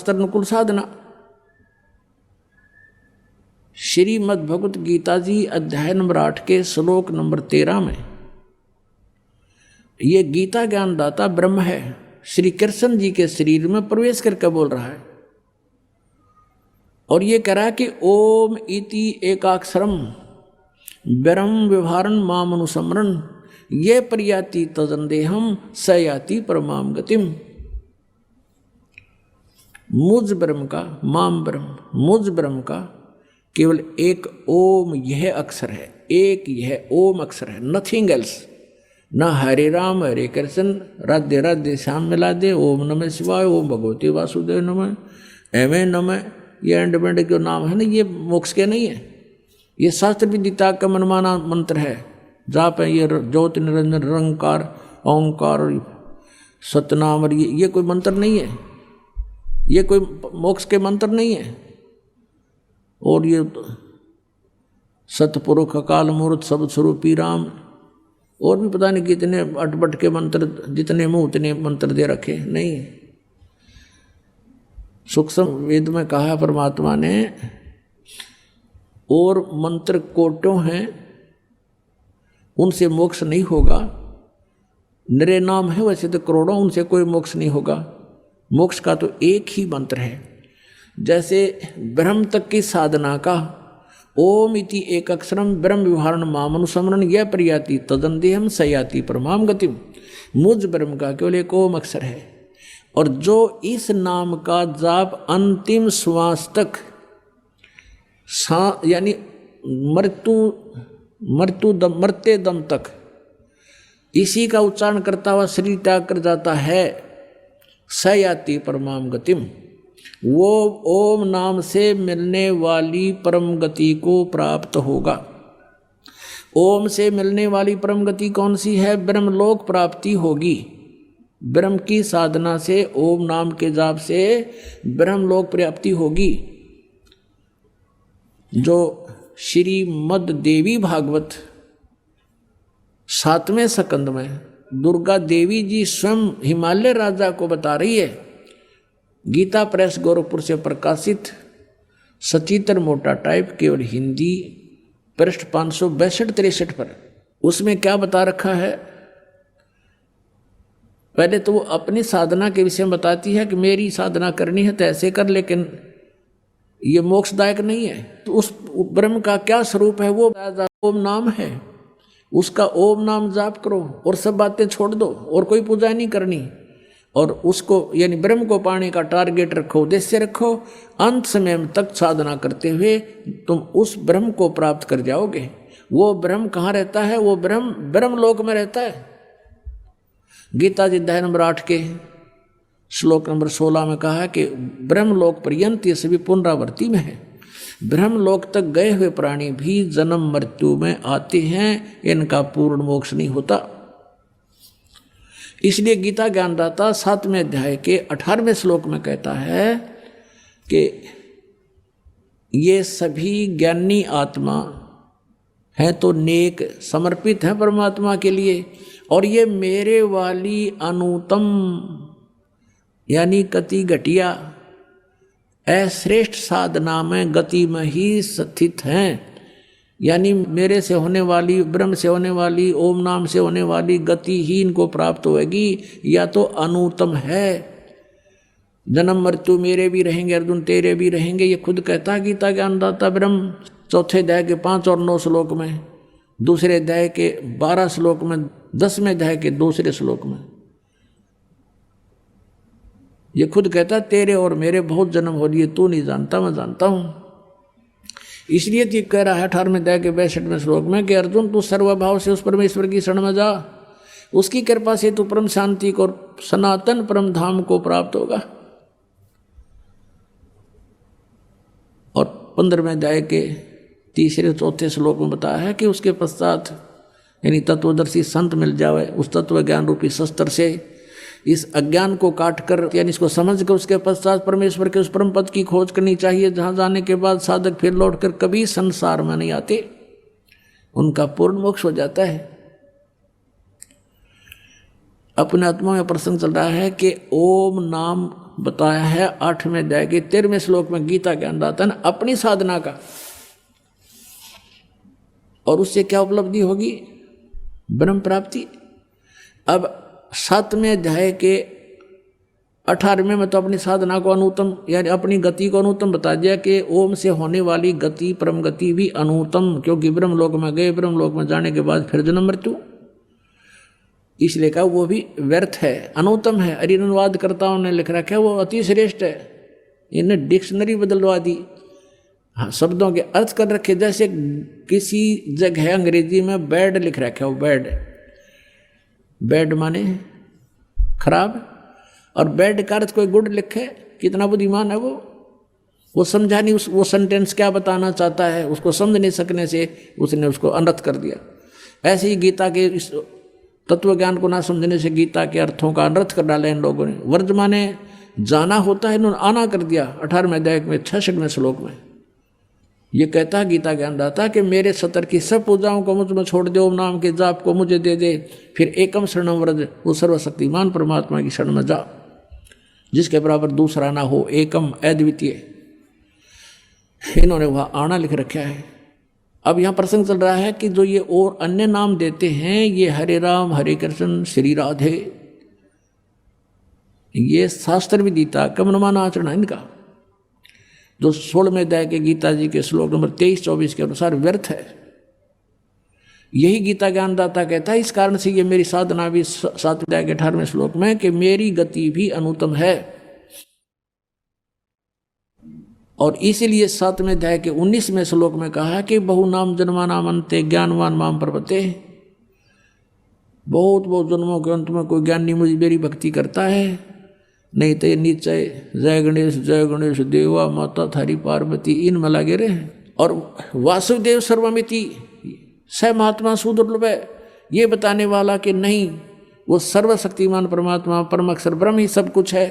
शास्त्र अनुकूल साधना। श्रीमद् भगवत गीता जी अध्याय नंबर 8 के श्लोक नंबर 13 में ये गीता ज्ञानदाता ब्रह्म है, श्री कृष्ण जी के शरीर में प्रवेश करके बोल रहा है और ये कह रहा है कि ओम इति एकाक्षरम ब्रह्म व्यवहारन माम अनुसमरण ये प्रयाति तदंदेहम स याति परमाम गतिम। मुझ ब्रह्म का, माम ब्रह्म, मुझ ब्रह्म का केवल एक ओम यह अक्षर है, एक यह ओम अक्षर है, नथिंग एल्स। ना हरे राम हरे कृष्ण राधे राधे श्याम मिला दे, ओम नमः शिवाय, ओम भगवती वासुदेव नमः, एवं नमः, ये एंडमेंट के नाम है ना, ये मोक्ष के नहीं है। ये शास्त्र विदिता का मनमाना मंत्र है। जाप है ये ज्योति निरंजन निरंकार ओंकार सतनाम, और ये कोई मंत्र नहीं है, ये कोई मोक्ष के मंत्र नहीं है। और ये सतपुरुष अकाल मूर्त सब स्वरूपी राम, और भी पता नहीं कितने अटपट के मंत्र, जितने मुंह उतने मंत्र दे रखे नहीं। सूक्ष्म वेद में कहा परमात्मा ने, और मंत्र कोटों हैं उनसे मोक्ष नहीं होगा। निरे नाम है वैसे तो करोड़ों, उनसे कोई मोक्ष नहीं होगा। मोक्ष का तो एक ही मंत्र है। जैसे ब्रह्म तक की साधना का ओम इति एक अक्षरम ब्रह्म व्यवहारण माम अनुसमरण यह प्रयाति तदंदेहम सयाति परमाम गतिम। मुझ ब्रह्म का केवल एक ओम अक्षर है, और जो इस नाम का जाप अंतिम श्वास तक यानी मरते दम तक इसी का उच्चारण करता हुआ शरीर त्याग कर जाता है, सयाति परमाम गतिम, वो ओम नाम से मिलने वाली परम गति को प्राप्त होगा। ओम से मिलने वाली परम गति कौन सी है? ब्रह्मलोक प्राप्ति होगी। ब्रह्म की साधना से, ओम नाम के जाप से ब्रह्मलोक प्राप्ति होगी। जो श्रीमद् देवी भागवत 7वें स्कंद में दुर्गा देवी जी स्वयं हिमालय राजा को बता रही है। गीता प्रेस गोरखपुर से प्रकाशित सचित्र मोटा टाइप, केवल हिंदी, पृष्ठ 562-63 पर। उसमें क्या बता रखा है? पहले तो वो अपनी साधना के विषय में बताती है कि मेरी साधना करनी है तो ऐसे कर, लेकिन ये मोक्षदायक नहीं है। तो उस ब्रह्म का क्या स्वरूप है? वो ओम नाम है, उसका ओम नाम जाप करो और सब बातें छोड़ दो और कोई पूजा नहीं करनी। और उसको यानी ब्रह्म को पाने का टारगेट रखो, उद्देश्य रखो। अंत समय तक साधना करते हुए तुम उस ब्रह्म को प्राप्त कर जाओगे। वो ब्रह्म कहाँ रहता है? वो ब्रह्मलोक में रहता है। गीता जी अध्याय नंबर 8 के श्लोक नंबर 16 में कहा है कि ब्रह्मलोक पर्यंत ये सभी पुनरावृत्ति में है। ब्रह्मलोक तक गए हुए प्राणी भी जन्म मृत्यु में आते हैं, इनका पूर्ण मोक्ष नहीं होता। इसलिए गीता ज्ञानदाता 7वें अध्याय के 18वें श्लोक में कहता है कि ये सभी ज्ञानी आत्मा हैं तो नेक, समर्पित हैं परमात्मा के लिए, और ये मेरे वाली अनुतम यानी कति घटिया अश्रेष्ठ साधना में गति में ही स्थित हैं। यानी मेरे से होने वाली, ब्रह्म से होने वाली, ओम नाम से होने वाली गति ही इनको प्राप्त होगी, या तो अनुत्तम है। जन्म मृत्यु मेरे भी रहेंगे अर्जुन, तेरे भी रहेंगे, ये खुद कहता है गीता ज्ञानदाता ब्रह्म। 4थे अध्याय के 5 और 9 श्लोक में, दूसरे अध्याय के 12 श्लोक में, 10वें अध्याय के दूसरे श्लोक में ये खुद कहता तेरे और मेरे बहुत जन्म हो लिए, तू नहीं जानता, मैं जानता हूँ। इसलिए तो कह रहा है 18वें अध्याय के 62वें श्लोक में कि अर्जुन तू सर्वभाव से उस परमेश्वर की शरण में जा, उसकी कृपा से तू परम शांति को, सनातन परम धाम को प्राप्त होगा। और 15वें अध्याय के 3-4 श्लोक में बताया है कि उसके पश्चात यानी तत्वदर्शी संत मिल जावे, उस तत्व ज्ञान रूपी शस्त्र से इस अज्ञान को काट कर यानी इसको समझ कर उसके पश्चात परमेश्वर के उस परम पद की खोज करनी चाहिए, जहाँ जाने के बाद साधक फिर लौटकर कभी संसार में नहीं आते, उनका पूर्ण मोक्ष हो जाता है। अपने आत्मा में प्रसंग चल रहा है कि ओम नाम बताया है 8वें अध्याय के 13वें श्लोक में गीता ज्ञानदाता ने अपनी साधना का, और उससे क्या उपलब्धि होगी? ब्रह्म प्राप्ति। अब 7वें अध्याय के 18वें में तो अपनी साधना को अनुत्तम यानी अपनी गति को अनुत्तम बता दिया कि ओम से होने वाली गति परम गति भी अनुत्तम, क्योंकि ब्रह्मलोक में गए, ब्रह्मलोक में जाने के बाद फिर जन्म मृत्यु, इसलिए कहा वो भी व्यर्थ है, अनुत्तम है। अनुवादकर्ताओं ने लिख रखा है वो अति श्रेष्ठ है। इन्हें डिक्शनरी बदलवा दी, हाँ शब्दों के अर्थ कर रखे। जैसे किसी जगह अंग्रेजी में बैड लिख रखा है, वो बैड, बैड माने खराब, और बैड का अर्थ कोई गुड लिखे, कितना बुद्धिमान है वो समझा नहीं वो सेंटेंस क्या बताना चाहता है, उसको समझ नहीं सकने से उसने उसको अनर्थ कर दिया। ऐसे ही गीता के इस तत्व ज्ञान को ना समझने से गीता के अर्थों का अनर्थ कर डाला इन लोगों ने। वर्ज माने जाना होता है, इन्होंने आना कर दिया 18वें अध्याय में 66वें श्लोक में। ये कहता है गीता ज्ञानदाता कि मेरे सतर की सब पूजाओं को मुझ में छोड़ दे, ओम नाम के जाप को मुझे दे दे, फिर एकम शरणम व्रज, वो सर्वशक्तिमान परमात्मा की शरण में जा, जिसके बराबर दूसरा ना हो, एकम अद्वितीय। इन्होंने वहाँ आना लिख रखा है। अब यहाँ प्रसंग चल रहा है कि जो ये और अन्य नाम देते हैं, ये हरे राम हरे कृष्ण श्री राधे, ये शास्त्र विदिता कमनमान आचरण है इनका, जो 16वें अध्याय के गीता जी के श्लोक नंबर 23-24 के अनुसार व्यर्थ है। यही गीता ज्ञानदाता कहता है, इस कारण से ये मेरी साधना भी 7वें अध्याय के 18वें श्लोक में कि मेरी गति भी अनुत्तम है, और इसीलिए 7वें अध्याय के 19वें श्लोक में कहा कि बहु नाम जन्मानाम अन्ते ज्ञानवान माम प्रपते, बहुत बहुत जन्मों के अंत में कोई ज्ञानी मुझे मेरी भक्ति करता है, नहीं तो नीचे जय गणेश देवा माता थारी पार्वती इन में लगे रहे। और वासुदेव सर्वमिति स महात्मा सुदुर्लभ है, ये बताने वाला कि नहीं वो सर्वशक्तिमान परमात्मा परम अक्षर ब्रह्म ही सब कुछ है,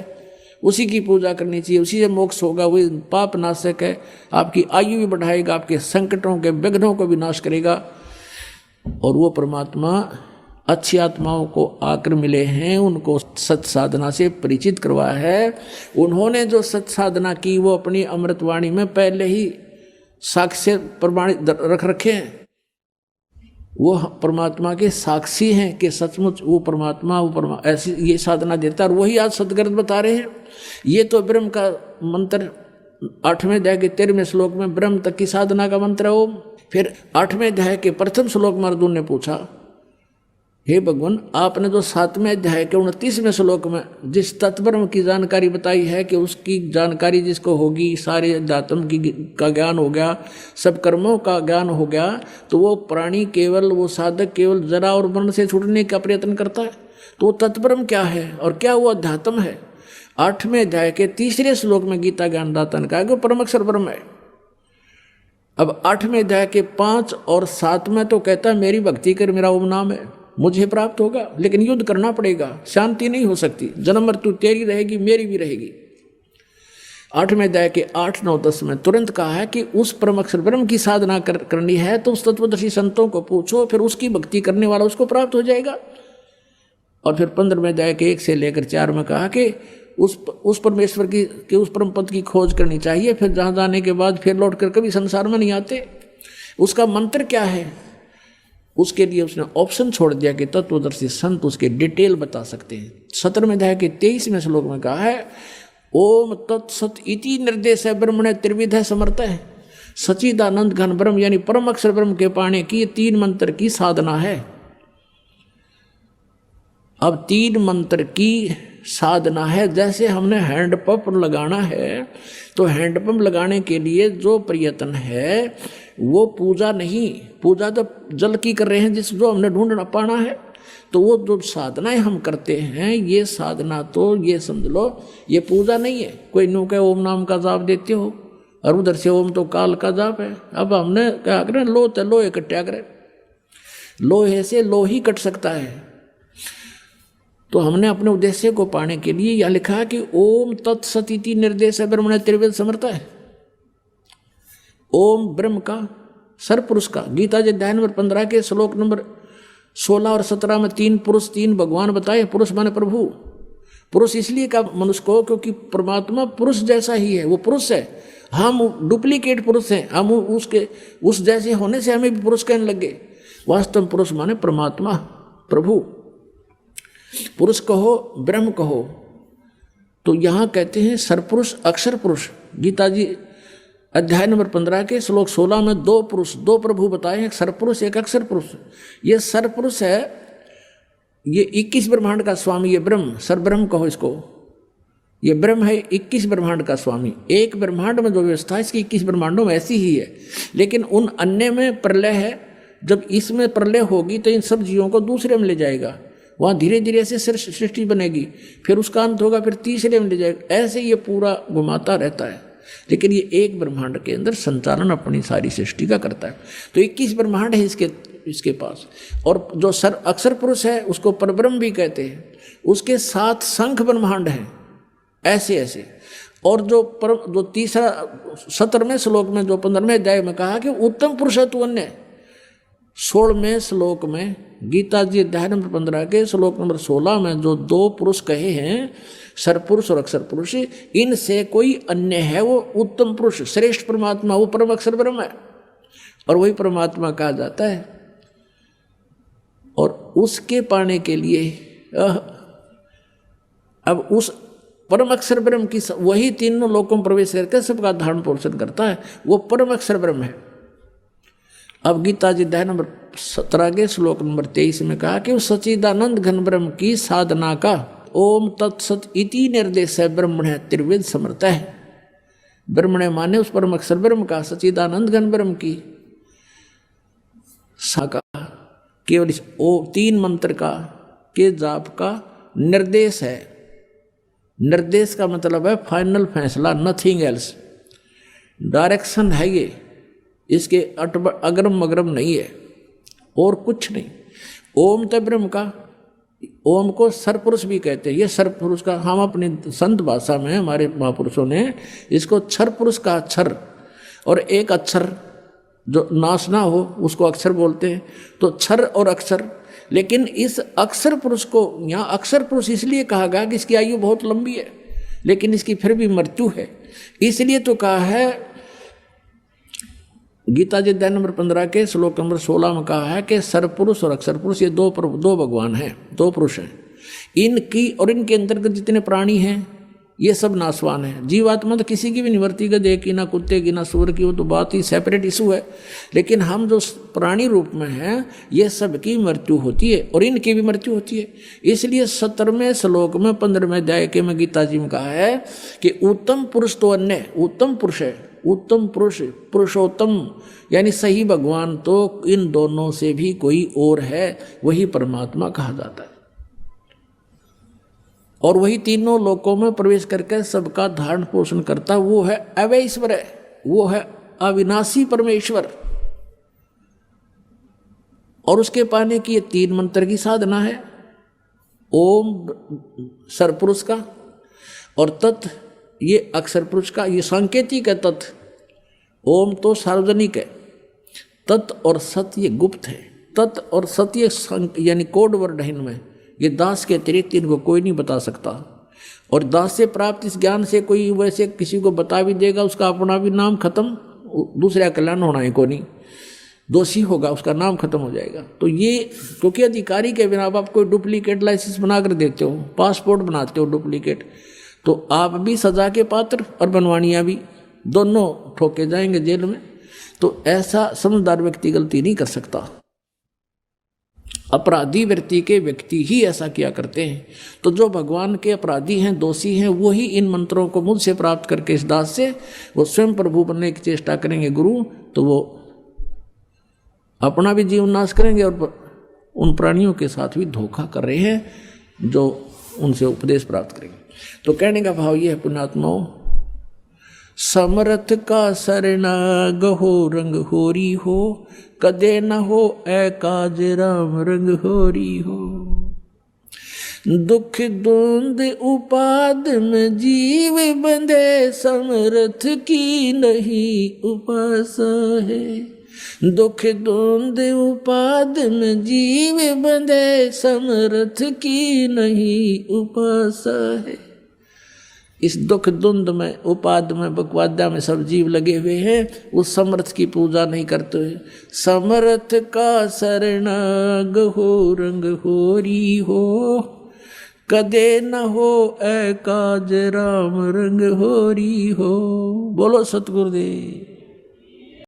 उसी की पूजा करनी चाहिए, उसी से मोक्ष होगा, वही पाप नाशक है, आपकी आयु भी बढ़ाएगा, आपके संकटों के विघ्नों को भी नाश करेगा। और वो परमात्मा अच्छी आत्माओं को आकर मिले हैं, उनको सत साधना से परिचित करवाया है। उन्होंने जो सत साधना की वो अपनी अमृतवाणी में पहले ही साक्ष्य प्रमाणित रख रखे हैं, वो परमात्मा के साक्षी हैं कि सचमुच वो परमात्मा ऐसी ये साधना देता है, और वही आज सदगर्भ बता रहे हैं। ये तो ब्रह्म का मंत्र 8वें अध्याय के 13वें श्लोक में ब्रह्म तक की साधना का मंत्र है ओम। फिर 8वें अध्याय के प्रथम श्लोक में अर्जुन ने पूछा, हे भगवान आपने जो 7वें अध्याय के 29वें श्लोक में जिस तत्ब्रह्म की जानकारी बताई है कि उसकी जानकारी जिसको होगी, सारे अध्यात्म की का ज्ञान हो गया, सब कर्मों का ज्ञान हो गया, तो वो प्राणी केवल, वो साधक केवल जरा और मरण से छूटने का प्रयत्न करता है। तो वो तत्ब्रह्म क्या है और क्या वो अध्यात्म है? 8वें अध्याय के 3रे श्लोक में गीता ज्ञानदाता ने कहा कि वो परम अक्षर ब्रह्म है। अब 8वें अध्याय के 5 और 7 में तो कहता है मेरी भक्ति कर, मेरा ओम नाम है, मुझे प्राप्त होगा, लेकिन युद्ध करना पड़ेगा, शांति नहीं हो सकती, जन्म मृत्यु तेरी रहेगी मेरी भी रहेगी। 8वें अध्याय के 8, 9, 10 में तुरंत कहा है कि उस परम अक्षर ब्रह्म की साधना करनी है तो उस तत्वदर्शी संतों को पूछो, फिर उसकी भक्ति करने वाला उसको प्राप्त हो जाएगा। और फिर 15वें अध्याय के 1 से लेकर 4 में कहा कि उस परमेश्वर की उस परम पद की खोज करनी चाहिए, फिर जहाँ जाने के बाद फिर लौट कर कभी संसार में नहीं आते। उसका मंत्र क्या है, उसके लिए उसने ऑप्शन छोड़ दिया कि तत्वदर्शी संत उसके डिटेल बता सकते हैं। 17वें अध्याय के 23वें श्लोक में कहा है ओम तत्सत इति निर्देश है ब्रह्मणे त्रिविध है समर्थ है, सचिदानंद घन ब्रह्म यानी परम अक्षर ब्रह्म के पाने की 3 मंत्र की साधना है। अब 3 मंत्र की साधना है, जैसे हमने हैंडपंप लगाना है तो हैंडपंप लगाने के लिए जो प्रयत्न है वो पूजा नहीं, पूजा तो जल की कर रहे हैं जो हमने ढूंढना पाना है। तो वो जो साधनाएं हम करते हैं ये साधना तो ये समझ लो ये पूजा नहीं है। कोई नो कहे ओम नाम का जाप देते हो और उधर से ओम तो काल का जाप है। अब हमने क्या करें, लो तो लोहे कट्या करें, लोहे से लोही कट सकता है। तो हमने अपने उद्देश्य को पाने के लिए यह लिखा है कि ओम तत्सत निर्देश है ब्रह्मणे त्रिवेद समर्थ है। ओम ब्रह्म का सरपुरुष का, गीता जी अध्याय नंबर 15 के श्लोक नंबर 16 और 17 में 3 पुरुष 3 भगवान बताए। पुरुष माने प्रभु, पुरुष इसलिए का मनुष्य को क्योंकि परमात्मा पुरुष जैसा ही है, वो पुरुष है, हम डुप्लीकेट पुरुष हैं, हम उसके उस जैसे होने से हमें भी पुरुष कहने लगे। वास्तव में पुरुष माने परमात्मा, प्रभु। पुरुष कहो ब्रह्म कहो, तो यहाँ कहते हैं सरपुरुष अक्षर पुरुष। गीता जी अध्याय नंबर 15 के श्लोक 16 में दो पुरुष, दो प्रभु बताए हैं, एक सरपुरुष एक अक्षर पुरुष। ये सरपुरुष है, ये 21 ब्रह्मांड का स्वामी, ये ब्रह्म, सरब्रह्म कहो इसको। ये ब्रह्म है 21 ब्रह्मांड का स्वामी। एक ब्रह्मांड में जो व्यवस्था है इसकी 21 ब्रह्मांडों में ऐसी ही है, लेकिन उन अन्य में प्रलय है। जब इसमें प्रलय होगी तो इन सब जीवों को दूसरे में ले जाएगा, वहाँ धीरे धीरे ऐसे सृष्टि बनेगी, फिर उसका अंत होगा, फिर तीसरे में ले जाएगा, ऐसे ये पूरा घुमाता रहता है। लेकिन ये एक ब्रह्मांड के अंदर संचालन अपनी सारी सृष्टि का करता है। तो 21 ब्रह्मांड है इसके पास। और जो अक्षर पुरुष है उसको परब्रह्म भी कहते हैं। उसके 7 शंख ब्रह्मांड हैं, ऐसे ऐसे। और जो तीसरा 17वें श्लोक में, जो 15वें अध्याय में कहा कि उत्तम पुरुष है तू अन्य, 16वें श्लोक में गीता जी अध्याय नंबर 15 के श्लोक नंबर 16 में जो 2 पुरुष कहे हैं, सरपुरुष और अक्षर पुरुष, इनसे कोई अन्य है वो उत्तम पुरुष, श्रेष्ठ परमात्मा, वो परम अक्षर ब्रह्म है और वही परमात्मा कहा जाता है। और उसके पाने के लिए अब उस परम अक्षर ब्रह्म की वही तीनों लोकों में प्रवेश करके सबका धारण पोषण करता है, वो परम अक्षर ब्रह्म है। अब गीता जी अध्याय नंबर 17 के श्लोक नंबर 23 में कहा कि उस सच्चिदानंद घन ब्रह्म की साधना का ओम तत्सत इति निर्देश है ब्रह्मण्य त्रिवेद समर्थ है। ब्रह्मण्य माने उस परम अक्षर ब्रह्म का, सच्चिदानंद घन ब्रह्म की साका केवल इस 3 मंत्र का के जाप का निर्देश है। निर्देश का मतलब है फाइनल फैसला, नथिंग एल्स। डायरेक्शन है ये, इसके अग्रम मग्रम नहीं है और कुछ नहीं। ओम तो ब्रह्म का, ओम को सरपुरुष भी कहते हैं। ये सरपुरुष का, हम अपनी संत भाषा में हमारे महापुरुषों ने इसको क्षर पुरुष का, अक्षर, और एक अक्षर जो नाश ना हो उसको अक्षर बोलते हैं, तो क्षर और अक्षर। लेकिन इस अक्षर पुरुष को यहाँ अक्षर पुरुष इसलिए कहा गया कि इसकी आयु बहुत लंबी है, लेकिन इसकी फिर भी मृत्यु है। इसलिए तो कहा है गीता जी अध्याय नंबर 15 के श्लोक नंबर 16 में कहा है कि सरपुरुष और अक्षर पुरुष ये दो भगवान हैं, 2 पुरुष हैं। इनकी और इनके अंतर्गत जितने प्राणी हैं ये सब नाशवान है। जीवात्मा तो किसी की भी निवर्ती गधे की, ना कुत्ते की, ना सूर की, वो तो बात ही सेपरेट इशू है। लेकिन हम जो प्राणी रूप में हैं ये सब की मृत्यु होती है और इनकी भी मृत्यु होती है। इसलिए 17वें श्लोक में 15वें अध्याय के में गीता जी में कहा है कि उत्तम पुरुष तो अन्य, उत्तम पुरुष है, उत्तम पुरुष, पुरुषोत्तम यानी सही भगवान तो इन दोनों से भी कोई और है, वही परमात्मा कहा जाता है। और वही तीनों लोकों में प्रवेश करके सबका धारण पोषण करता, वो है अवैश्वर, वो है अविनाशी परमेश्वर। और उसके पाने की ये 3 मंत्र की साधना है। ओम सरपुरुष का, और तत् ये अक्षर पुरुष का, ये सांकेतिक है। तत् ओम तो सार्वजनिक है, तत् और सत ये गुप्त है। तत् और सत ये यानी कोड वर्ड है, इनमें ये दास के अतिरिक्त इनको कोई नहीं बता सकता। और दास से प्राप्त इस ज्ञान से कोई वैसे किसी को बता भी देगा, उसका अपना भी नाम खत्म, दूसरा कल्याण होना है को नहीं, दोषी होगा, उसका नाम खत्म हो जाएगा। तो ये क्योंकि अधिकारी के बिना आप कोई डुप्लीकेट लाइसेंस बना कर देते हो, पासपोर्ट बनाते हो डुप्लीकेट, तो आप भी सजा के पात्र और बनवानियाँ भी, दोनों ठोके जाएंगे जेल में। तो ऐसा समझदार व्यक्ति गलती नहीं कर सकता। अपराधी व्यक्ति के व्यक्ति ही ऐसा किया करते हैं। तो जो भगवान के अपराधी हैं, दोषी हैं, वही इन मंत्रों को मुझसे प्राप्त करके इस दास से वो स्वयं प्रभु बनने की चेष्टा करेंगे गुरु, तो वो अपना भी जीवन नाश करेंगे और उन प्राणियों के साथ भी धोखा कर रहे हैं जो उनसे उपदेश प्राप्त करेंगे। तो कहने का भाव ये है पुण्यात्माओं, समर्थ का सरना गहो रंग होरी हो, कदे न हो ए काज राम रंग होरी हो। दुख द्वंद उपाद में जीव बंधे, समर्थ की नहीं उपासा है। दुख द्वंद उपाद में जीव बंधे, समर्थ की नहीं उपासा है। इस दुख द्वंद में, उपाद में, बकवादा में सब जीव लगे हुए हैं, उस समर्थ की पूजा नहीं करते हुए। समर्थ का शरणाग हो रंग होरी हो, कदे न हो ए काज राम रंग होरी हो। बोलो सतगुरुदेव।